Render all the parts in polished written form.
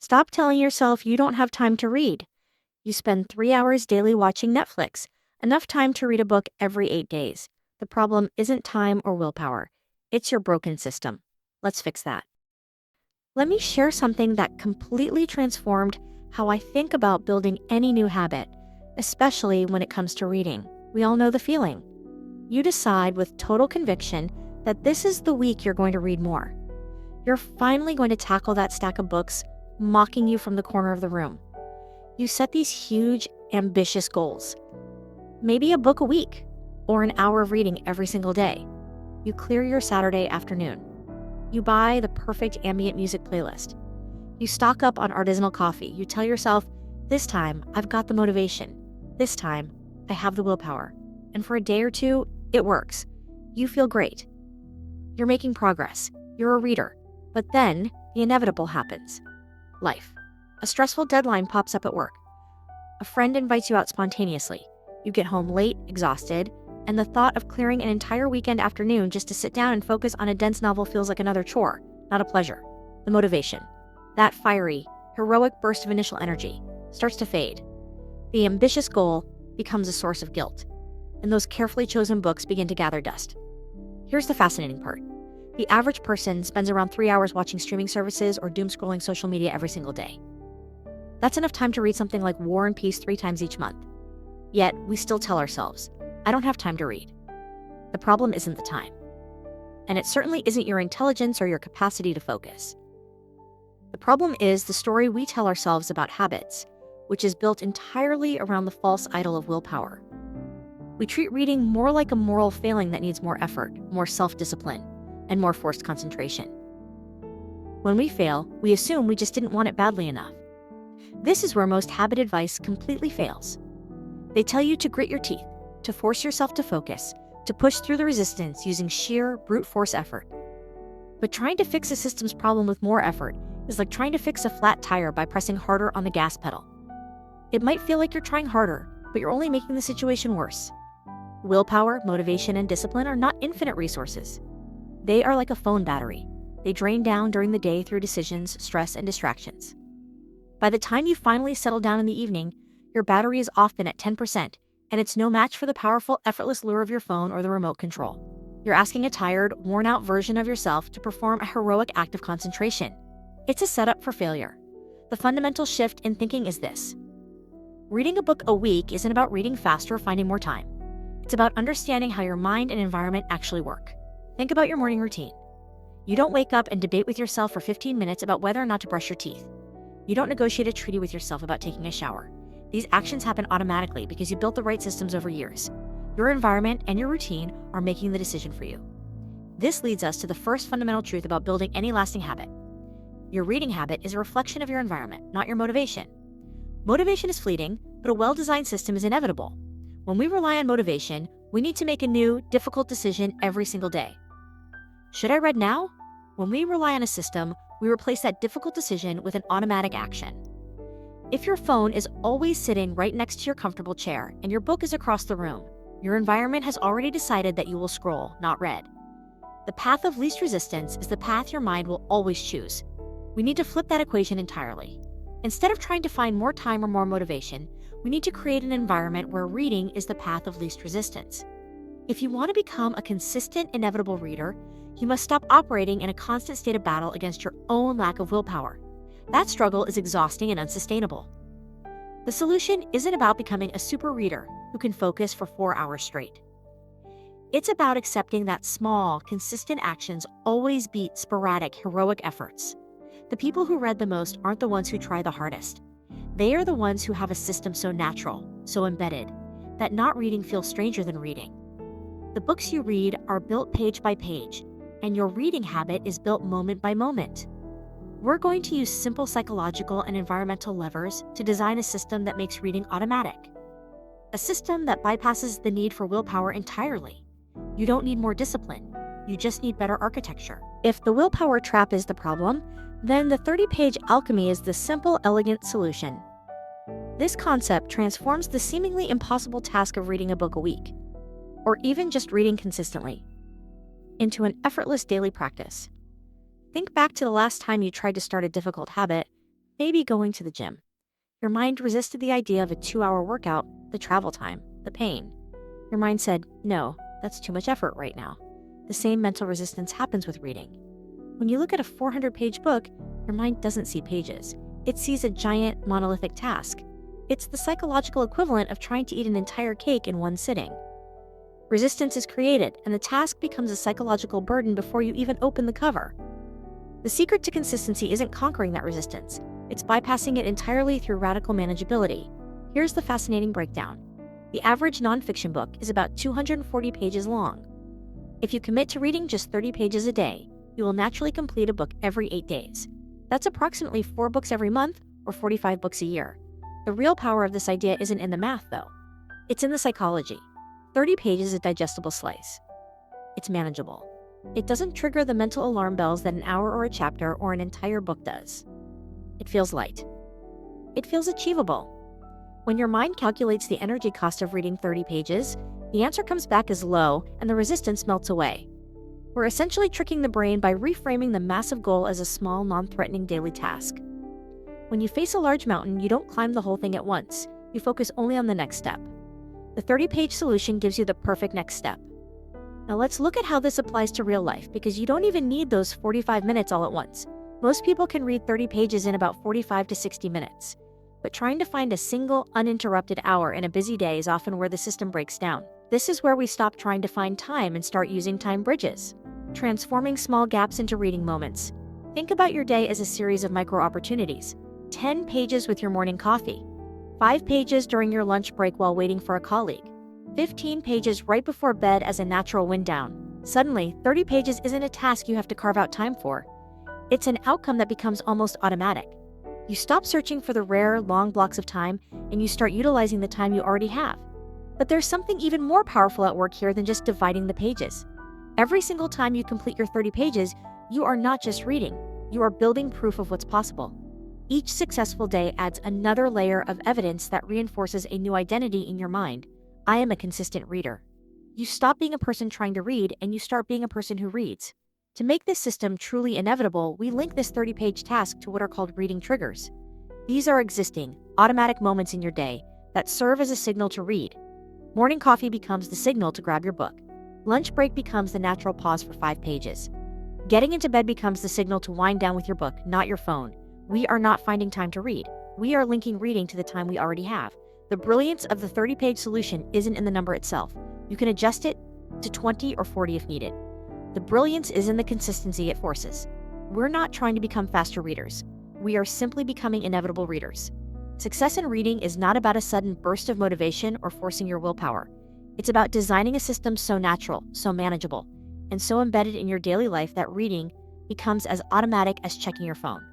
Stop telling yourself you don't have time to read. You spend 3 hours daily watching Netflix, enough time to read a book every 8 days. The problem isn't time or willpower, it's your broken system. Let's fix that. Let me share something that completely transformed how I think about building any new habit, especially when it comes to reading. We all know the feeling. You decide with total conviction that this is the week you're going to read more. You're finally going to tackle that stack of books mocking you from the corner of the room. You set these huge, ambitious goals. Maybe a book a week, or an hour of reading every single day. You clear your Saturday afternoon. You buy the perfect ambient music playlist. You stock up on artisanal coffee. You tell yourself, this time I've got the motivation. This time I have the willpower. And for a day or two, it works. You feel great. You're making progress. You're a reader. But then the inevitable happens. Life. A stressful deadline pops up at work. A friend invites you out spontaneously. You get home late, exhausted, and the thought of clearing an entire weekend afternoon just to sit down and focus on a dense novel feels like another chore, not a pleasure. The motivation, that fiery, heroic burst of initial energy, starts to fade. The ambitious goal becomes a source of guilt, and those carefully chosen books begin to gather dust. Here's the fascinating part. The average person spends around 3 hours watching streaming services or doom scrolling social media every single day. That's enough time to read something like War and Peace 3 times each month. Yet, we still tell ourselves, I don't have time to read. The problem isn't the time. And it certainly isn't your intelligence or your capacity to focus. The problem is the story we tell ourselves about habits, which is built entirely around the false idol of willpower. We treat reading more like a moral failing that needs more effort, more self-discipline, and more forced concentration. When we fail, we assume we just didn't want it badly enough. This is where most habit advice completely fails. They tell you to grit your teeth, to force yourself to focus, to push through the resistance using sheer brute force effort. But trying to fix a system's problem with more effort is like trying to fix a flat tire by pressing harder on the gas pedal. It might feel like you're trying harder, but you're only making the situation worse. Willpower, motivation, and discipline are not infinite resources. They are like a phone battery. They drain down during the day through decisions, stress, and distractions. By the time you finally settle down in the evening, your battery is often at 10%, and it's no match for the powerful, effortless lure of your phone or the remote control. You're asking a tired, worn-out version of yourself to perform a heroic act of concentration. It's a setup for failure. The fundamental shift in thinking is this. Reading a book a week isn't about reading faster or finding more time. It's about understanding how your mind and environment actually work. Think about your morning routine. You don't wake up and debate with yourself for 15 minutes about whether or not to brush your teeth. You don't negotiate a treaty with yourself about taking a shower. These actions happen automatically because you built the right systems over years. Your environment and your routine are making the decision for you. This leads us to the first fundamental truth about building any lasting habit. Your reading habit is a reflection of your environment, not your motivation. Motivation is fleeting, but a well-designed system is inevitable. When we rely on motivation, we need to make a new, difficult decision every single day. Should I read now? When we rely on a system, we replace that difficult decision with an automatic action. If your phone is always sitting right next to your comfortable chair and your book is across the room, your environment has already decided that you will scroll, not read. The path of least resistance is the path your mind will always choose. We need to flip that equation entirely. Instead of trying to find more time or more motivation, we need to create an environment where reading is the path of least resistance. If you want to become a consistent, inevitable reader, you must stop operating in a constant state of battle against your own lack of willpower. That struggle is exhausting and unsustainable. The solution isn't about becoming a super reader who can focus for 4 hours straight. It's about accepting that small, consistent actions always beat sporadic, heroic efforts. The people who read the most aren't the ones who try the hardest. They are the ones who have a system so natural, so embedded, that not reading feels stranger than reading. The books you read are built page by page, and your reading habit is built moment by moment. We're going to use simple psychological and environmental levers to design a system that makes reading automatic. A system that bypasses the need for willpower entirely. You don't need more discipline. You just need better architecture. If the willpower trap is the problem, then the 30-page alchemy is the simple, elegant solution. This concept transforms the seemingly impossible task of reading a book a week, or even just reading consistently, into an effortless daily practice. Think back to the last time you tried to start a difficult habit. Maybe going to the gym. Your mind resisted the idea of a 2-hour workout, the travel time, the pain. Your mind said, no, that's too much effort right now. The same mental resistance happens with reading. When you look at a 400-page book, your mind doesn't see pages. It sees a giant, monolithic task. It's the psychological equivalent of trying to eat an entire cake in one sitting. Resistance is created, and the task becomes a psychological burden before you even open the cover. The secret to consistency isn't conquering that resistance. It's bypassing it entirely through radical manageability. Here's the fascinating breakdown. The average nonfiction book is about 240 pages long. If you commit to reading just 30 pages a day, you will naturally complete a book every 8 days. That's approximately 4 books every month, or 45 books a year. The real power of this idea isn't in the math, though. It's in the psychology. 30 pages is a digestible slice. It's manageable. It doesn't trigger the mental alarm bells that an hour or a chapter or an entire book does. It feels light. It feels achievable. When your mind calculates the energy cost of reading 30 pages, the answer comes back as low and the resistance melts away. We're essentially tricking the brain by reframing the massive goal as a small, non-threatening daily task. When you face a large mountain, you don't climb the whole thing at once. You focus only on the next step. The 30-page solution gives you the perfect next step. Now let's look at how this applies to real life, because you don't even need those 45 minutes all at once. Most people can read 30 pages in about 45 to 60 minutes. But trying to find a single, uninterrupted hour in a busy day is often where the system breaks down. This is where we stop trying to find time and start using time bridges. Transforming small gaps into reading moments. Think about your day as a series of micro-opportunities. 10 pages with your morning coffee. 5 pages during your lunch break while waiting for a colleague. 15 pages right before bed as a natural wind down. Suddenly, 30 pages isn't a task you have to carve out time for. It's an outcome that becomes almost automatic. You stop searching for the rare, long blocks of time, and you start utilizing the time you already have. But there's something even more powerful at work here than just dividing the pages. Every single time you complete your 30 pages, you are not just reading, you are building proof of what's possible. Each successful day adds another layer of evidence that reinforces a new identity in your mind. I am a consistent reader. You stop being a person trying to read, and you start being a person who reads. To make this system truly inevitable, we link this 30-page task to what are called reading triggers. These are existing, automatic moments in your day that serve as a signal to read. Morning coffee becomes the signal to grab your book. Lunch break becomes the natural pause for 5 pages. Getting into bed becomes the signal to wind down with your book, not your phone. We are not finding time to read. We are linking reading to the time we already have. The brilliance of the 30-page solution isn't in the number itself. You can adjust it to 20 or 40 if needed. The brilliance is in the consistency it forces. We're not trying to become faster readers. We are simply becoming inevitable readers. Success in reading is not about a sudden burst of motivation or forcing your willpower. It's about designing a system so natural, so manageable, and so embedded in your daily life that reading becomes as automatic as checking your phone.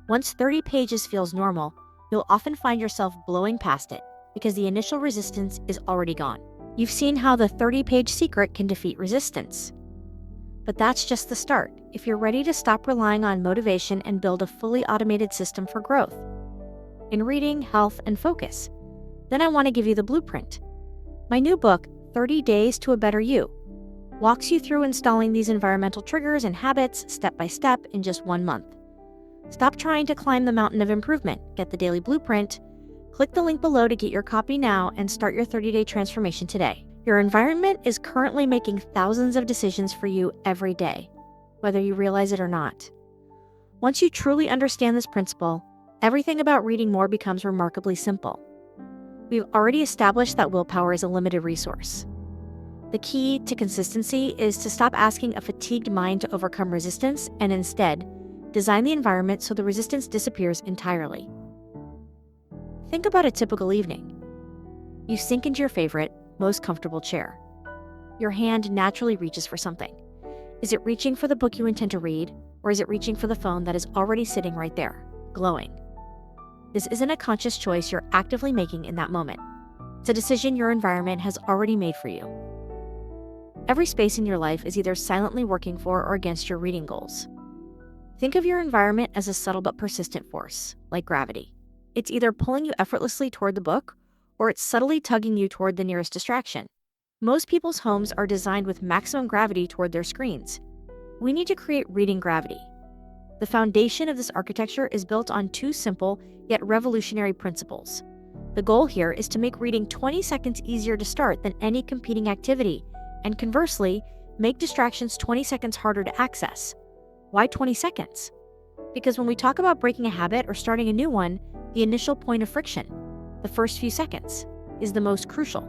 Once 30 pages feels normal, you'll often find yourself blowing past it because the initial resistance is already gone. You've seen how the 30-page secret can defeat resistance. But that's just the start. If you're ready to stop relying on motivation and build a fully automated system for growth in reading, health, and focus, then I want to give you the blueprint. My new book, 30 Days to a Better You, walks you through installing these environmental triggers and habits step by step in just 1 month. Stop trying to climb the mountain of improvement. Get the daily blueprint. Click the link below to get your copy now and start your 30-day transformation today. Your environment is currently making thousands of decisions for you every day, whether you realize it or not. Once you truly understand this principle, everything about reading more becomes remarkably simple. We've already established that willpower is a limited resource. The key to consistency is to stop asking a fatigued mind to overcome resistance and instead design the environment so the resistance disappears entirely. Think about a typical evening. You sink into your favorite, most comfortable chair. Your hand naturally reaches for something. Is it reaching for the book you intend to read, or is it reaching for the phone that is already sitting right there, glowing? This isn't a conscious choice you're actively making in that moment. It's a decision your environment has already made for you. Every space in your life is either silently working for or against your reading goals. Think of your environment as a subtle but persistent force, like gravity. It's either pulling you effortlessly toward the book, or it's subtly tugging you toward the nearest distraction. Most people's homes are designed with maximum gravity toward their screens. We need to create reading gravity. The foundation of this architecture is built on two simple yet revolutionary principles. The goal here is to make reading 20 seconds easier to start than any competing activity, and conversely, make distractions 20 seconds harder to access. Why 20 seconds? Because when we talk about breaking a habit or starting a new one, the initial point of friction, the first few seconds, is the most crucial.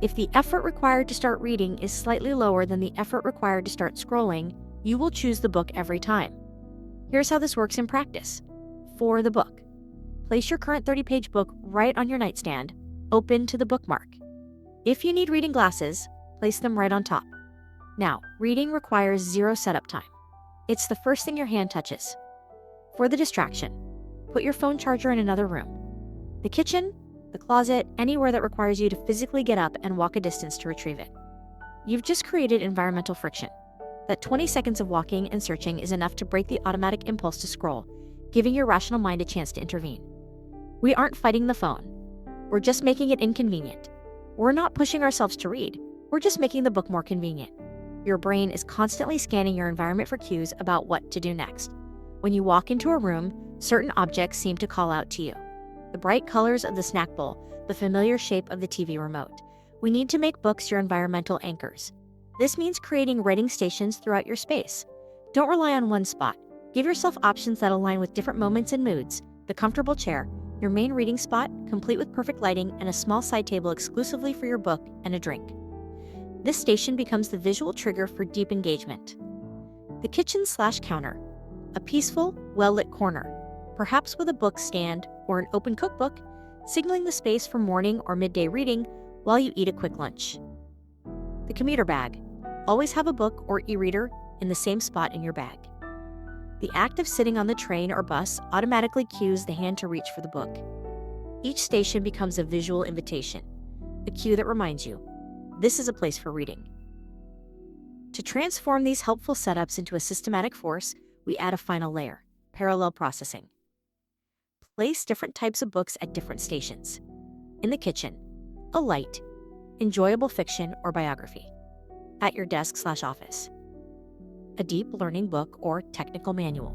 If the effort required to start reading is slightly lower than the effort required to start scrolling, you will choose the book every time. Here's how this works in practice. For the book, place your current 30-page book right on your nightstand, open to the bookmark. If you need reading glasses, place them right on top. Now, reading requires zero setup time. It's the first thing your hand touches. For the distraction, put your phone charger in another room. The kitchen, the closet, anywhere that requires you to physically get up and walk a distance to retrieve it. You've just created environmental friction. That 20 seconds of walking and searching is enough to break the automatic impulse to scroll, giving your rational mind a chance to intervene. We aren't fighting the phone. We're just making it inconvenient. We're not pushing ourselves to read. We're just making the book more convenient. Your brain is constantly scanning your environment for cues about what to do next. When you walk into a room, certain objects seem to call out to you. The bright colors of the snack bowl, the familiar shape of the TV remote. We need to make books your environmental anchors. This means creating reading stations throughout your space. Don't rely on one spot. Give yourself options that align with different moments and moods. The comfortable chair, your main reading spot, complete with perfect lighting and a small side table exclusively for your book and a drink. This station becomes the visual trigger for deep engagement. The kitchen/counter, a peaceful, well-lit corner, perhaps with a book stand or an open cookbook, signaling the space for morning or midday reading while you eat a quick lunch. The commuter bag, always have a book or e-reader in the same spot in your bag. The act of sitting on the train or bus automatically cues the hand to reach for the book. Each station becomes a visual invitation, a cue that reminds you, this is a place for reading. To transform these helpful setups into a systematic force, we add a final layer, parallel processing. Place different types of books at different stations. In the kitchen, a light, enjoyable fiction or biography. At your desk/office, a deep learning book or technical manual.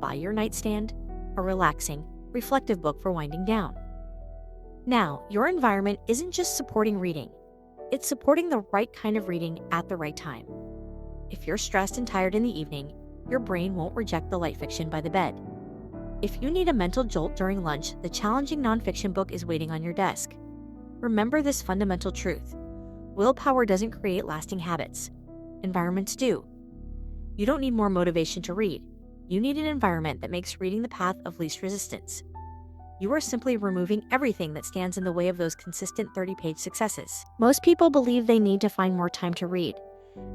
By your nightstand, a relaxing, reflective book for winding down. Now, your environment isn't just supporting reading, it's supporting the right kind of reading at the right time. If you're stressed and tired in the evening, your brain won't reject the light fiction by the bed. If you need a mental jolt during lunch, the challenging nonfiction book is waiting on your desk. Remember this fundamental truth. Willpower doesn't create lasting habits. Environments do. You don't need more motivation to read. You need an environment that makes reading the path of least resistance. You are simply removing everything that stands in the way of those consistent 30-page successes. Most people believe they need to find more time to read,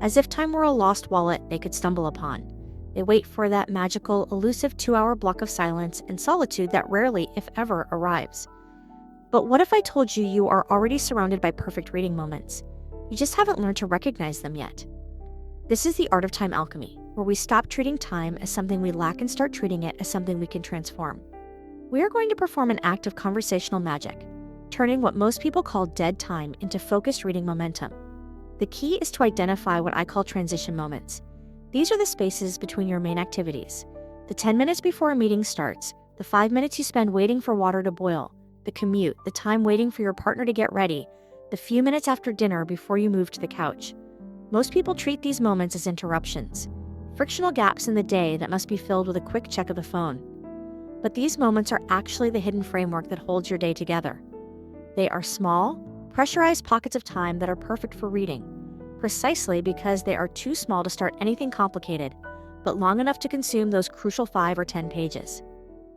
as if time were a lost wallet they could stumble upon. They wait for that magical, elusive 2-hour block of silence and solitude that rarely, if ever, arrives. But what if I told you you are already surrounded by perfect reading moments? You just haven't learned to recognize them yet. This is the art of time alchemy, where we stop treating time as something we lack and start treating it as something we can transform. We are going to perform an act of conversational magic, turning what most people call dead time into focused reading momentum. The key is to identify what I call transition moments. These are the spaces between your main activities. The 10 minutes before a meeting starts, the 5 minutes you spend waiting for water to boil, the commute, the time waiting for your partner to get ready, the few minutes after dinner before you move to the couch. Most people treat these moments as interruptions, frictional gaps in the day that must be filled with a quick check of the phone. But these moments are actually the hidden framework that holds your day together. They are small, pressurized pockets of time that are perfect for reading, precisely because they are too small to start anything complicated, but long enough to consume those crucial 5 or 10 pages.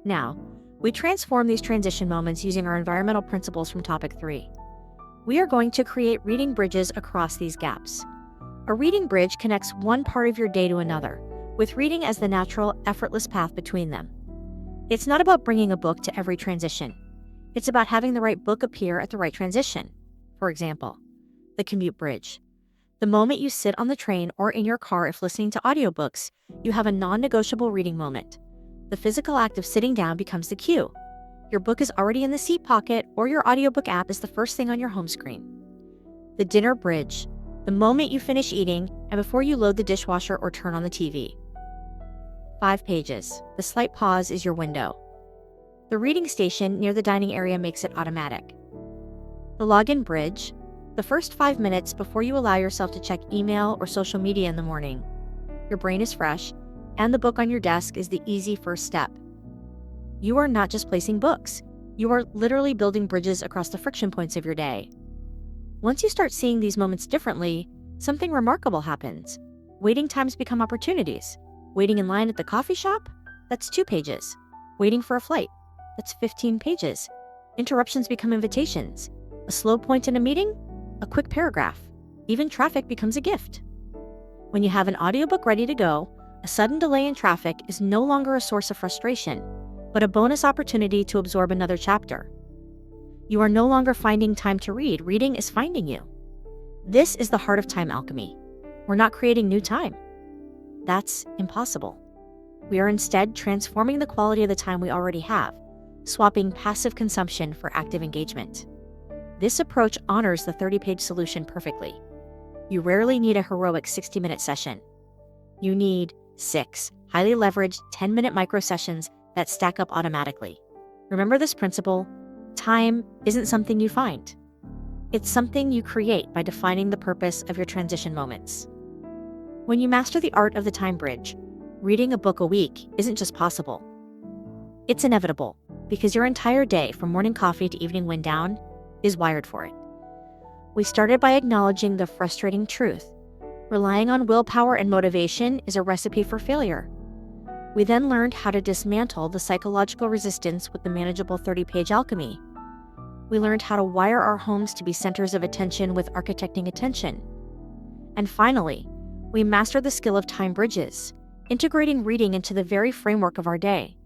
Now, we transform these transition moments using our environmental principles from topic 3. We are going to create reading bridges across these gaps. A reading bridge connects one part of your day to another, with reading as the natural, effortless path between them. It's not about bringing a book to every transition. It's about having the right book appear at the right transition. For example, the commute bridge. The moment you sit on the train or in your car if listening to audiobooks, you have a non-negotiable reading moment. The physical act of sitting down becomes the cue. Your book is already in the seat pocket or your audiobook app is the first thing on your home screen. The dinner bridge. The moment you finish eating and before you load the dishwasher or turn on the TV. 5 pages. The slight pause is your window. The reading station near the dining area makes it automatic. The login bridge, the first 5 minutes before you allow yourself to check email or social media in the morning. Your brain is fresh, and the book on your desk is the easy first step. You are not just placing books. You are literally building bridges across the friction points of your day. Once you start seeing these moments differently, something remarkable happens. Waiting times become opportunities. Waiting in line at the coffee shop? That's 2 pages. Waiting for a flight? That's 15 pages. Interruptions become invitations. A slow point in a meeting? A quick paragraph. Even traffic becomes a gift. When you have an audiobook ready to go, a sudden delay in traffic is no longer a source of frustration, but a bonus opportunity to absorb another chapter. You are no longer finding time to read. Reading is finding you. This is the heart of time alchemy. We're not creating new time. That's impossible. We are instead transforming the quality of the time we already have, swapping passive consumption for active engagement. This approach honors the 30-page solution perfectly. You rarely need a heroic 60-minute session. You need 6 highly leveraged 10-minute micro sessions that stack up automatically. Remember this principle: time isn't something you find. It's something you create by defining the purpose of your transition moments. When you master the art of the time bridge, reading a book a week isn't just possible. It's inevitable, because your entire day, from morning coffee to evening wind down, is wired for it. We started by acknowledging the frustrating truth. Relying on willpower and motivation is a recipe for failure. We then learned how to dismantle the psychological resistance with the manageable 30-page alchemy. We learned how to wire our homes to be centers of attention with architecting attention. And finally, we mastered the skill of time bridges, integrating reading into the very framework of our day.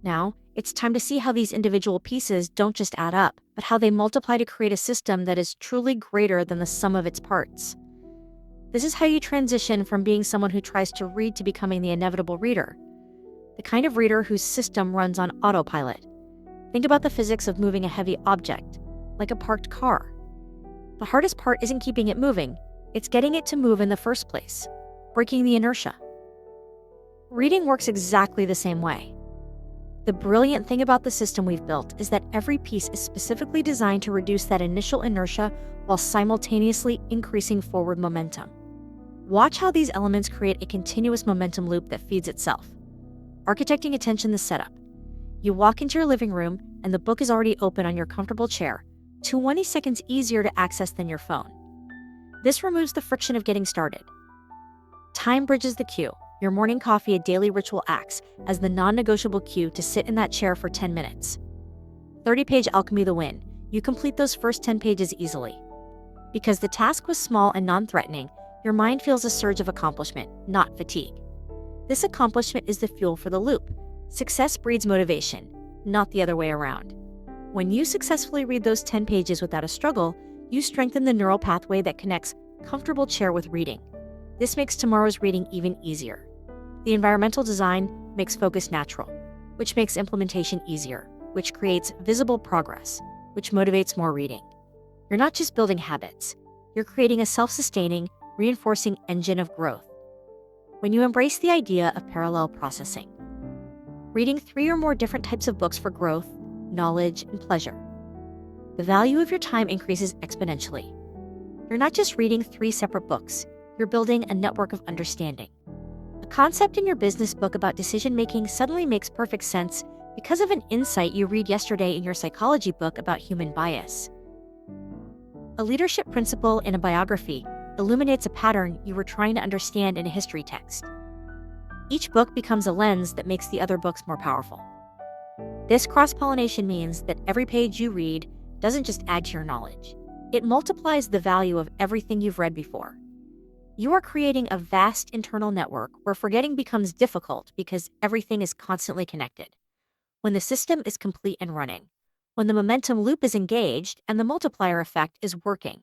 Now, it's time to see how these individual pieces don't just add up, but how they multiply to create a system that is truly greater than the sum of its parts. This is how you transition from being someone who tries to read to becoming the inevitable reader, the kind of reader whose system runs on autopilot. Think about the physics of moving a heavy object, like a parked car. The hardest part isn't keeping it moving, it's getting it to move in the first place, breaking the inertia. Reading works exactly the same way. The brilliant thing about the system we've built is that every piece is specifically designed to reduce that initial inertia while simultaneously increasing forward momentum. Watch how these elements create a continuous momentum loop that feeds itself. Architecting attention: the setup. You walk into your living room and the book is already open on your comfortable chair, 20 seconds easier to access than your phone. This removes the friction of getting started. Time bridges the queue. Your morning coffee, a daily ritual, acts as the non-negotiable cue to sit in that chair for 10 minutes. 30-page alchemy: the win. You complete those first 10 pages easily. Because the task was small and non-threatening, your mind feels a surge of accomplishment, not fatigue. This accomplishment is the fuel for the loop. Success breeds motivation, not the other way around. When you successfully read those 10 pages without a struggle, you strengthen the neural pathway that connects comfortable chair with reading. This makes tomorrow's reading even easier. The environmental design makes focus natural, which makes implementation easier, which creates visible progress, which motivates more reading. You're not just building habits, you're creating a self-sustaining, reinforcing engine of growth. When you embrace the idea of parallel processing, reading 3 or more different types of books for growth, knowledge, and pleasure, the value of your time increases exponentially. You're not just reading 3 separate books, you're building a network of understanding. A concept in your business book about decision-making suddenly makes perfect sense because of an insight you read yesterday in your psychology book about human bias. A leadership principle in a biography illuminates a pattern you were trying to understand in a history text. Each book becomes a lens that makes the other books more powerful. This cross-pollination means that every page you read doesn't just add to your knowledge, it multiplies the value of everything you've read before. You are creating a vast internal network where forgetting becomes difficult because everything is constantly connected. When the system is complete and running, when the momentum loop is engaged and the multiplier effect is working,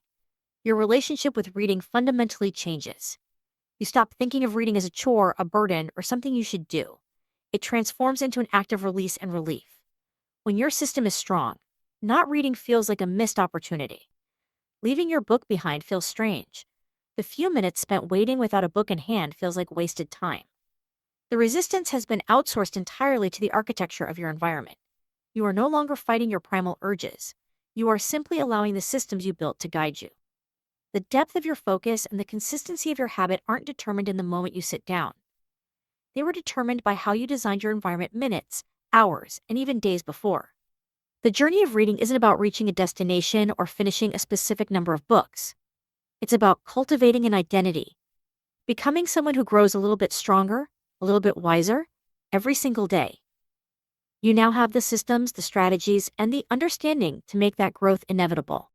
your relationship with reading fundamentally changes. You stop thinking of reading as a chore, a burden, or something you should do. It transforms into an act of release and relief. When your system is strong, not reading feels like a missed opportunity. Leaving your book behind feels strange. The few minutes spent waiting without a book in hand feels like wasted time. The resistance has been outsourced entirely to the architecture of your environment. You are no longer fighting your primal urges. You are simply allowing the systems you built to guide you. The depth of your focus and the consistency of your habit aren't determined in the moment you sit down. They were determined by how you designed your environment minutes, hours, and even days before. The journey of reading isn't about reaching a destination or finishing a specific number of books. It's about cultivating an identity, becoming someone who grows a little bit stronger, a little bit wiser, every single day. You now have the systems, the strategies, and the understanding to make that growth inevitable.